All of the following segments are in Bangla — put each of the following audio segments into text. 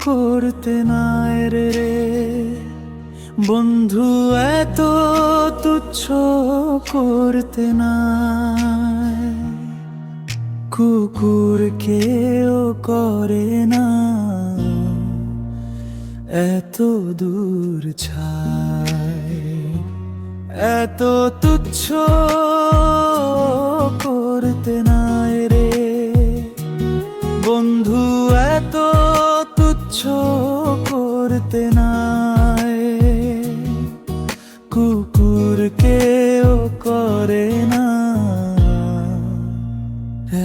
করতে নাই রে বন্ধু, এত তুচ্ছ করতে নাই। কুকুর কেও করে না এত দূর ছাই, এত তুচ্ছ করতে নাই রে বন্ধু, এত তুচ্ছ করতে নাই। কুকুর কেও করে না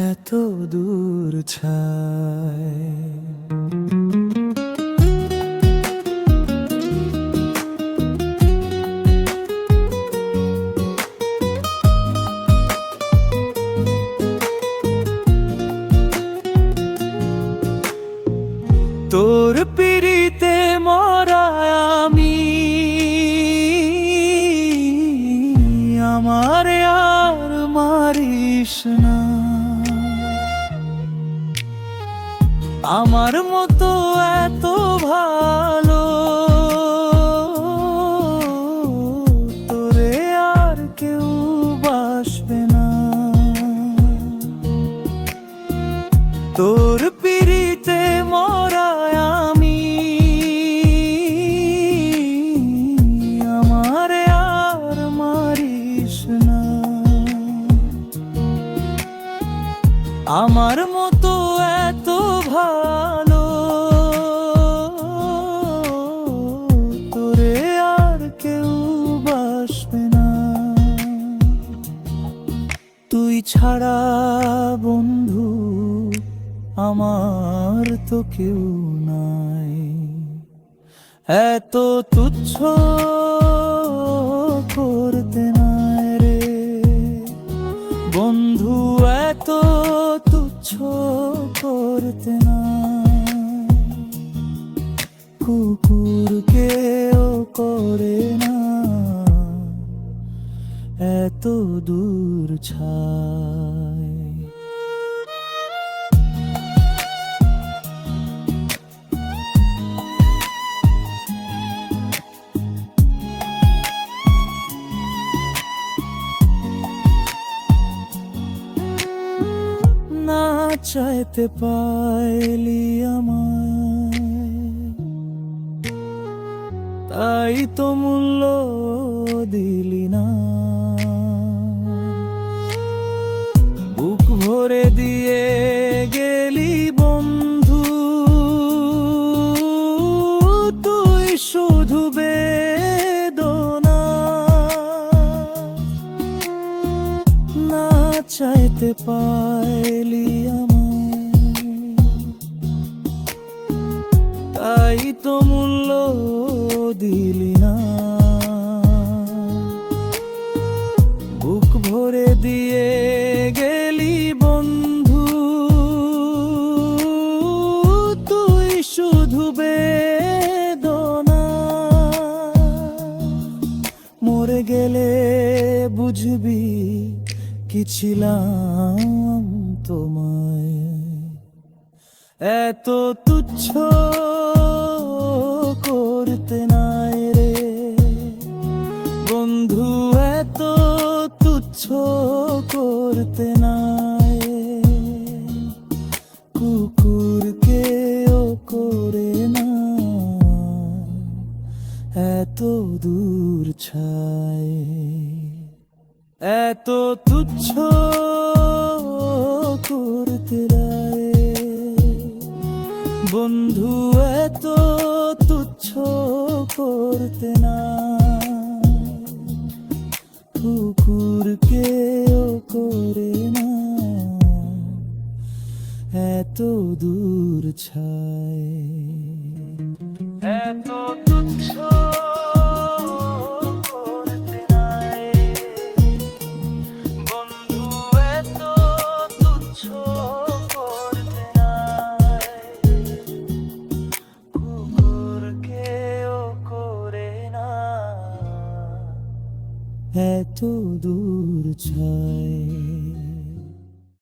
এত দূর ছাই। তোর পিড়িতে মরা আমি, আমারে আর মারিস না। আমার মতো এত ভালো তোরে আর কেউ বাসবে না। তোর পিড়িতে মরা আমি, আমারে আর মারিস না। আমার মতো এত ভালো তোরে আর কেউ বাসবে না। তুই ছাড়া বন্ধু আমার তো কেউ নাই। এত তুচ্ছ করতে নাই রে বন্ধু, এত তুচ্ছ করতে নাই। কুকুর কেও করে না এত দূর ছাই। না চাইতে পাইলি আমায়, তাই তো মূল্য দিলি না। বুক ভরে দিয়ে গেলি বন্ধু, তুই শুধু বেদনা। না চাইতে পাইলি আমায়, তাই তো মূল্য দিলি না। বুক ভরে দিয়ে গেলি বন্ধু, তুই শুধু বেদনা। মরে গেলে বুঝবি কি ছিলাম তোমায়। এত তুচ্ছ করতে নাই রে বন্ধু, এত তুচ্ছ করতে নাই। কুকুর কেও করে না এত দূর ছাই। এত তুচ্ছ করতে নাই বন্ধু, এত তুচ্ছ করতে নাই। কুকুর কেও করে না এত দূর ছাই। এত তুচ্ছ এত দূর ছাই।